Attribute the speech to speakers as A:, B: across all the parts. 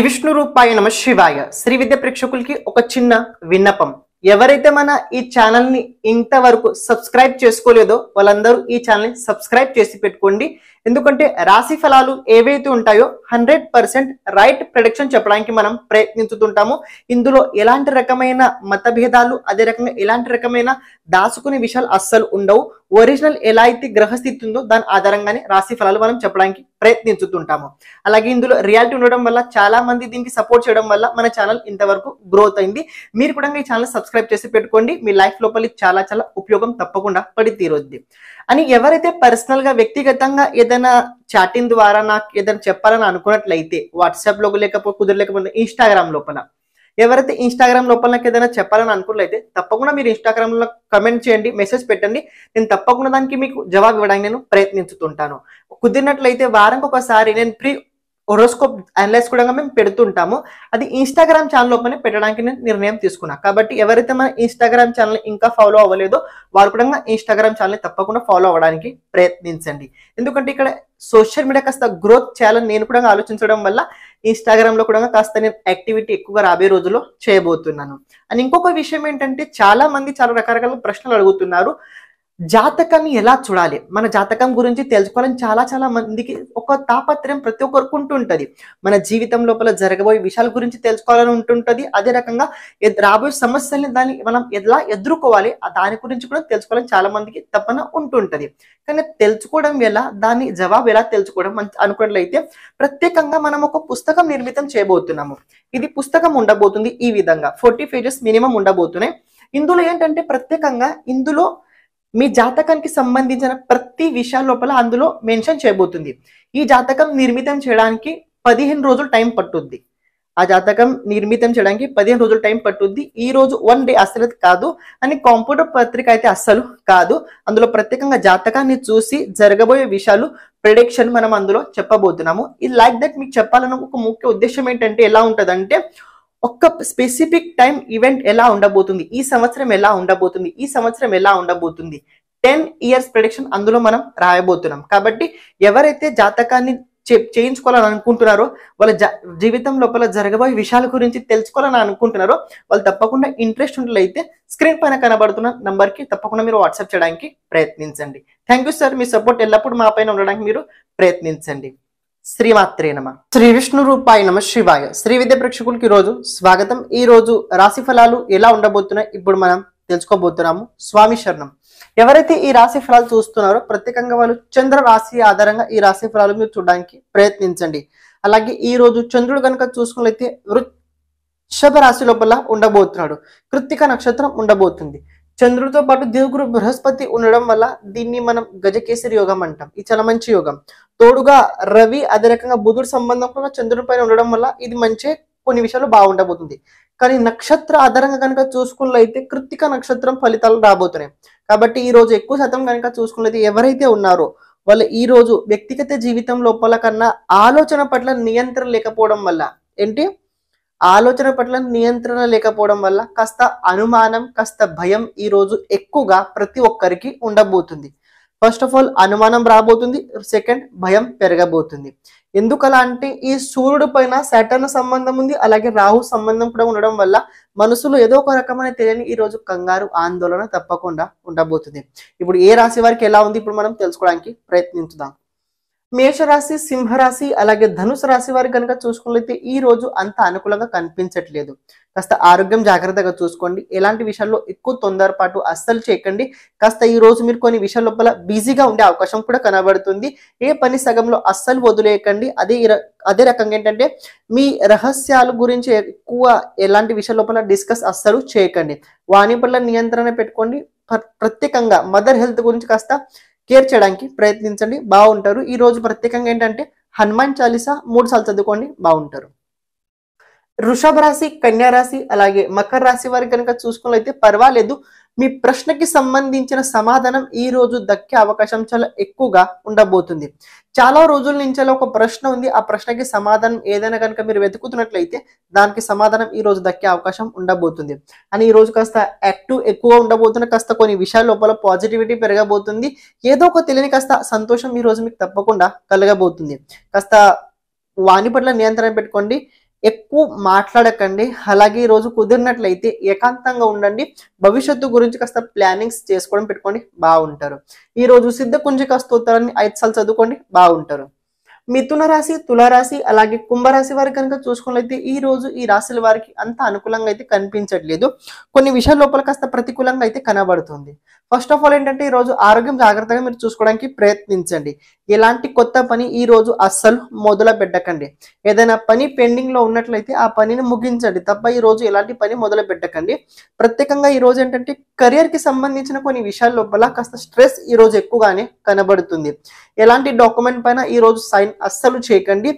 A: విష్ణు రూపాయ నమ శివాయ. శ్రీ విద్య ప్రేక్షకులకి ఒక చిన్న విన్నపం. ఎవరైతే మన ఈ ఛానల్ ని ఇంతవరకు సబ్స్క్రైబ్ చేసుకోలేదో వాళ్ళందరూ ఈ ఛానల్ ని సబ్స్క్రైబ్ చేసి పెట్టుకోండి. ఎందుకంటే రాశి ఫలాలు ఏవైతే ఉంటాయో 100% రైట్ ప్రెడిక్షన్ చెప్పడానికి మనం ప్రయత్నించుతుంటాము. ఇందులో ఎలాంటి రకమైన మతభేదాలు, అదే రకంగా ఎలాంటి రకమైన దాచుకునే విషయాలు అస్సలు ఉండవు. ఒరిజినల్ ఎలా అయితే గ్రహస్థితి ఉందో దాని ఆధారంగానే రాశి ఫలాలు మనం చెప్పడానికి ప్రయత్నించుతుంటాము. అలాగే ఇందులో రియాలిటీ ఉండడం వల్ల చాలా మంది దీనికి సపోర్ట్ చేయడం వల్ల మన ఛానల్ ఇంతవరకు గ్రోత్ అయింది. మీరు కూడా ఈ ఛానల్ సబ్స్క్రైబ్ చేసి పెట్టుకోండి. మీ లైఫ్ లోపలి చాలా చాలా ఉపయోగం తప్పకుండా పడి తీరుద్ది. అని ఎవరైతే పర్సనల్ గా వ్యక్తిగతంగా ఏదైనా చాటింగ్ ద్వారా నాకు ఏదైనా చెప్పాలని అనుకున్నట్లయితే వాట్సాప్ లో కుదరలేకపోతే ఇన్స్టాగ్రామ్ లోపల ఎవరైతే ఇన్స్టాగ్రామ్ లోపల నాకు ఏదైనా చెప్పాలని అనుకున్నట్లయితే తప్పకుండా మీరు ఇన్స్టాగ్రామ్ లో కమెంట్ చేయండి, మెసేజ్ పెట్టండి. నేను తప్పకుండా దానికి మీకు జవాబు ఇవ్వడానికి నేను ప్రయత్నించుతుంటాను. కుదిరినట్లయితే వారానికి ఒకసారి నేను ప్రీ హోరోస్కోప్ అనలైజ్ కూడా మేము పెడుతుంటాము. అది ఇన్స్టాగ్రామ్ ఛానల్ లోపలనే పెట్టడానికి నేను నిర్ణయం తీసుకున్నా. కాబట్టి ఎవరైతే మన ఇన్స్టాగ్రామ్ ఛానల్ ఇంకా ఫాలో అవ్వలేదో వారు కూడా ఇన్స్టాగ్రామ్ ఛానల్ తప్పకుండా ఫాలో అవ్వడానికి ప్రయత్నించండి. ఎందుకంటే ఇక్కడ సోషల్ మీడియా కాస్త గ్రోత్ చేయాలని నేను కూడా ఆలోచించడం వల్ల ఇన్స్టాగ్రామ్ లో కూడా కాస్త నేను యాక్టివిటీ ఎక్కువగా రాబోయే రోజుల్లో చేయబోతున్నాను. అండ్ ఇంకొక విషయం ఏంటంటే చాలా మంది చాలా రకరకాల ప్రశ్నలు అడుగుతున్నారు. జాతకాన్ని ఎలా చూడాలి, మన జాతకం గురించి తెలుసుకోవాలని చాలా మందికి ఒక తాపత్రయం ప్రతి ఒక్కరికి ఉంటుంటది. మన జీవితం లోపల జరగబోయే విషయాల గురించి తెలుసుకోవాలని ఉంటుంటది. అదే రకంగా రాబోయే సమస్యల్ని దాన్ని మనం ఎలా ఎదుర్కోవాలి దాని గురించి కూడా తెలుసుకోవాలని చాలా మందికి తప్పన ఉంటుంటది. కానీ తెలుసుకోవడం ఎలా, దాని జవాబు ఎలా తెలుసుకోవడం అనుకున్నట్లయితే ప్రత్యేకంగా మనం ఒక పుస్తకం నిర్మితం చేయబోతున్నాము. ఇది పుస్తకం ఉండబోతుంది. ఈ విధంగా 40 పేజెస్ మినిమం ఉండబోతున్నాయి. ఇందులో ఏంటంటే ప్రత్యేకంగా ఇందులో మీ జాతకానికి సంబంధించిన ప్రతి విషయం లోపల అందులో మెన్షన్ చేయబోతుంది. ఈ జాతకం నిర్మితం చేయడానికి 15 రోజులు టైం పట్టుద్ది. ఆ జాతకం నిర్మితం చేయడానికి 15 రోజులు టైం పట్టుద్ది. ఈ రోజు 1 డే అస్సలు కాదు అని కంప్యూటర్ పత్రిక అయితే అస్సలు కాదు. అందులో ప్రత్యేకంగా జాతకాన్ని చూసి జరగబోయే విషయాలు ప్రెడిక్షన్ మనం అందులో చెప్పబోతున్నాము. ఇది లైక్ దట్ మీకు చెప్పాలన్న ఒక ముఖ్య ఉద్దేశం ఏంటంటే ఎలా ఉంటదంటే ఒక స్పెసిఫిక్ టైం ఈవెంట్ ఎలా ఉండబోతుంది, ఈ సంవత్సరం ఎలా ఉండబోతుంది, ఈ సంవత్సరం ఎలా ఉండబోతుంది, 10 years ప్రెడిక్షన్ అందులో మనం రాయబోతున్నాం. కాబట్టి ఎవరైతే జాతకాన్ని చేయించుకోవాలని అనుకుంటున్నారో వాళ్ళ జీవితం లోపల జరగబోయే విషయాల గురించి తెలుసుకోవాలని అనుకుంటున్నారో వాళ్ళు తప్పకుండా ఇంట్రెస్ట్ ఉన్నట్లయితే స్క్రీన్ పైన కనబడుతున్న నంబర్ కి తప్పకుండా మీరు వాట్సాప్ చేయడానికి ప్రయత్నించండి. Thank you sir. Me support ఎల్లప్పుడూ మా పైన ఉండడానికి మీరు ప్రయత్నించండి. శ్రీమాత్రే నమ. శ్రీ విష్ణు రూపాయ నమ శివాయ. శ్రీ విద్య ప్రేక్షకులకి ఈ రోజు స్వాగతం. ఈ రోజు రాశి ఫలాలు ఎలా ఉండబోతున్నాయి ఇప్పుడు మనం తెలుసుకోబోతున్నాము. స్వామి శరణం. ఎవరైతే ఈ రాశి ఫలాలు చూస్తున్నారో ప్రత్యేకంగా వాళ్ళు చంద్ర రాశి ఆధారంగా ఈ రాశి ఫలాలు మీరు చూడడానికి ప్రయత్నించండి. అలాగే ఈ రోజు చంద్రుడు కనుక చూసుకున్నట్లయితే వృషభ రాశి లోపల ఉండబోతున్నాడు. కృత్తిక నక్షత్రం ఉండబోతుంది. చంద్రుడితో పాటు దేవుగురు బృహస్పతి ఉండడం వల్ల దీన్ని మనం గజకేసరి యోగం అంటాం. ఇది చాలా మంచి యోగం. తోడుగా రవి అదే రకంగా బుధుడు సంబంధం కూడా చంద్రుడి పైన ఉండడం వల్ల ఇది మంచి కొన్ని విషయాలు బాగుండబోతుంది. కానీ నక్షత్ర ఆధారంగా కనుక చూసుకున్నట్లయితే కృత్తిక నక్షత్రం ఫలితాలు రాబోతున్నాయి. కాబట్టి ఈ రోజు ఎక్కువ శాతం కనుక చూసుకున్నట్లయితే ఎవరైతే ఉన్నారో వాళ్ళు ఈ రోజు వ్యక్తిగత జీవితం లోపల కన్నా ఆలోచన పట్ల నియంత్రణ లేకపోవడం వల్ల ఆలోచన పట్ల నియంత్రణ లేకపోవడం వల్ల కాస్త అనుమానం, కాస్త భయం ఈ రోజు ఎక్కువగా ప్రతి ఒక్కరికి ఉండబోతుంది. ఫస్ట్ ఆఫ్ ఆల్ అనుమానం రాబోతుంది. సెకండ్ భయం పెరగబోతుంది. ఎందుకలా అంటే ఈ సూర్యుడు పైన సాటర్న్ సంబంధం ఉంది, అలాగే రాహు సంబంధం కూడా ఉండడం వల్ల మనసులో ఏదో ఒక రకమైన తెలియని ఈ రోజు కంగారు, ఆందోళన తప్పకుండా ఉండబోతుంది. ఇప్పుడు ఏ రాశి వారికి ఎలా ఉంది ఇప్పుడు మనం తెలుసుకోవడానికి ప్రయత్నించుదాం. మేషరాశి, సింహరాశి అలాగే ధనుసు రాశి వారికి కనుక చూసుకున్నట్లయితే ఈ రోజు అంత అనుకూలంగా కనిపించట్లేదు. కాస్త ఆరోగ్యం జాగ్రత్తగా చూసుకోండి. ఎలాంటి విషయాల్లో ఎక్కువ తొందరపాటు అస్సలు చేయకండి. కాస్త ఈ రోజు మీరు కొన్ని విషయాల లోపల బిజీగా ఉండే అవకాశం కూడా కనబడుతుంది. ఏ పని సగంలో అస్సలు వదిలేయకండి. అదే రకంగా ఏంటంటే మీ రహస్యాల గురించి ఎక్కువ ఎలాంటి విషయాల లోపల డిస్కస్ అస్సలు చేయకండి. వాణి పట్ల నియంత్రణ పెట్టుకోండి. ప్రత్యేకంగా మదర్ హెల్త్ గురించి కాస్త కేర్ చేయడానికి ప్రయత్నించండి, బాగుంటారు. ఈ రోజు ప్రత్యేకంగా ఏంటంటే హనుమాన్ చాలీసా 3 సార్లు చదువుకోండి, బాగుంటారు. వృషభ రాశి, కన్యా రాశి అలాగే మకర రాశి వారికి కనుక చూసుకున్నట్లయితే పర్వాలేదు. మీ ప్రశ్నకి సంబంధించిన సమాధానం ఈ రోజు దక్కే అవకాశం చాలా ఎక్కువగా ఉండబోతుంది. చాలా రోజుల నుంచి ఒక ప్రశ్న ఉంది. ఆ ప్రశ్నకి సమాధానం ఏదైనా కనుక మీరు వెతుకుతున్నట్లయితే దానికి సమాధానం ఈ రోజు దక్కే అవకాశం ఉండబోతుంది. అని ఈ రోజు కాస్త యాక్టివ్ ఎక్కువ ఉండబోతున్న, కాస్త కొన్ని విషయాల లోపల పాజిటివిటీ పెరగబోతుంది. ఏదో ఒక తెలియని కాస్త సంతోషం ఈ రోజు మీకు తప్పకుండా కలగబోతుంది. కాస్త వాణి పట్ల నియంత్రణ పెట్టుకోండి. ఎక్కువ మాట్లాడకండి. అలాగే ఈ రోజు కుదిరినట్లయితే ఏకాంతంగా ఉండండి. భవిష్యత్తు గురించి కాస్త ప్లానింగ్స్ చేసుకోవడం పెట్టుకోండి, బాగుంటారు. ఈ రోజు సిద్ధ కుంజిక స్తోత్రాన్ని 5 సార్లు చదువుకోండి, బాగుంటారు. మిథున రాశి, తులారాశి అలాగే కుంభరాశి వారికి కనుక చూసుకున్నట్లయితే ఈ రోజు ఈ రాశుల వారికి అంత అనుకూలంగా అయితే కనిపించట్లేదు. కొన్ని విషయాల లోపల కాస్త ప్రతికూలంగా అయితే కనబడుతుంది. ఫస్ట్ ఆఫ్ ఆల్ ఏంటంటే ఈ రోజు ఆరోగ్యం జాగ్రత్తగా మీరు చూసుకోవడానికి ప్రయత్నించండి. ఎలాంటి కొత్త పని ఈ రోజు అస్సలు మొదలు పెట్టకండి. ఏదైనా పని పెండింగ్ లో ఉన్నట్లయితే ఆ పనిని ముగించండి తప్ప ఈ రోజు ఎలాంటి పని మొదలు పెట్టకండి. ప్రత్యేకంగా ఈ రోజు ఏంటంటే కెరియర్ కి సంబంధించిన కొన్ని విషయాల లోపల కాస్త స్ట్రెస్ ఈ రోజు ఎక్కువగానే కనబడుతుంది. ఎలాంటి డాక్యుమెంట్ పైన ఈ రోజు సైన్ అస్సలు చేయకండి.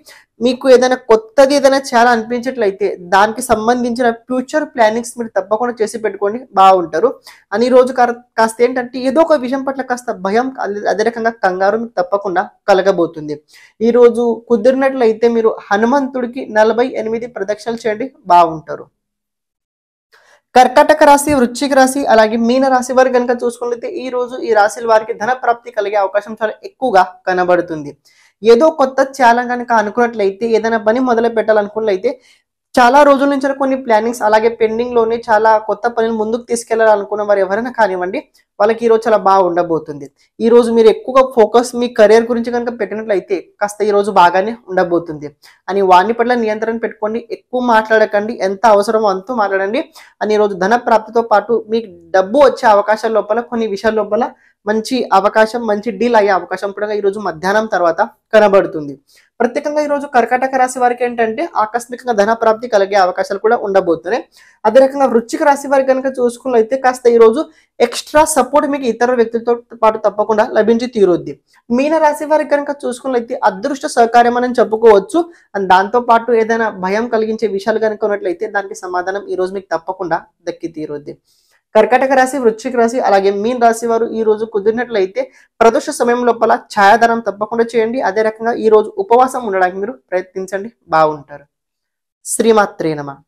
A: మీకు ఏదైనా కొత్తది ఏదైనా చాలా అనిపించట్లయితే దానికి సంబంధించిన ఫ్యూచర్ ప్లానింగ్స్ మీరు తప్పకుండా చేసి పెట్టుకోండి, బాగుంటారు. అని ఈ రోజు కాస్త ఏంటంటే ఏదో ఒక విషయం పట్ల కాస్త భయం, అదే రకంగా కంగారు మీకు తప్పకుండా కలగబోతుంది. ఈ రోజు కుదిరినట్లయితే మీరు హనుమంతుడికి 48 ప్రదక్షిణలు చేయండి, బాగుంటారు. కర్కాటక రాశి, వృశ్చిక రాశి అలాగే మీన రాశి వారు కనుక చూసుకున్నట్లయితే ఈ రోజు ఈ రాశుల వారికి ధన ప్రాప్తి కలిగే అవకాశం చాలా ఎక్కువగా కనబడుతుంది. ఏదో కొత్త ఛాలెంజ్ కనుక అనుకున్నట్లయితే ఏదైనా పని మొదలు పెట్టాలనుకున్నట్లయితే చాలా రోజుల నుంచి కొన్ని ప్లానింగ్స్ అలాగే పెండింగ్ లోనే చాలా కొత్త పనులు ముందుకు తీసుకెళ్లాలనుకున్న వారు ఎవరైనా కానివ్వండి, వాళ్ళకి ఈ రోజు చాలా బాగా ఉండబోతుంది. ఈ రోజు మీరు ఎక్కువగా ఫోకస్ మీ కెరీర్ గురించి కనుక పెట్టినట్లయితే కాస్త ఈ రోజు బాగానే ఉండబోతుంది. అని వాని పట్ల నియంత్రణ పెట్టుకోండి, ఎక్కువ మాట్లాడకండి, ఎంత అవసరమో అంతా మాట్లాడండి. అని ఈ రోజు ధన ప్రాప్తితో పాటు మీకు డబ్బు వచ్చే అవకాశాల లోపల కొన్ని విషయాల లోపల మంచి అవకాశం, మంచి డీల్ అయ్యే అవకాశం కూడా ఈ రోజు మధ్యాహ్నం తర్వాత కనబడుతుంది. ప్రత్యేకంగా ఈ రోజు కర్కాటక రాశి వారికి ఏంటంటే ఆకస్మికంగా ధన ప్రాప్తి కలిగే అవకాశాలు కూడా ఉండబోతున్నాయి. అదే రకంగా వృశ్చిక రాశి వారికి కనుక చూసుకున్నట్లయితే కాస్త ఈ రోజు ఎక్స్ట్రా సపోర్ట్ మీకు ఇతర వ్యక్తులతో పాటు తప్పకుండా లభించి తీరుద్ది. మీన రాశి వారికి కనుక చూసుకున్నట్లయితే అదృష్ట సహకారం అని చెప్పుకోవచ్చు. అండ్ దాంతో పాటు ఏదైనా భయం కలిగించే విషయాలు కనుక ఉన్నట్లయితే దానికి సమాధానం ఈ రోజు మీకు తప్పకుండా దక్కి తీరుద్ది. కర్కాటక రాశి, వృశ్చిక రాశి అలాగే మీన్ రాశి వారు ఈ రోజు కుదిరినట్లయితే ప్రదోష సమయం లోపల ఛాయాదానం తప్పకుండా చేయండి. అదే రకంగా ఈ రోజు ఉపవాసం ఉండడానికి మీరు ప్రయత్నించండి, బాగుంటారు. శ్రీమాత్రే నమః.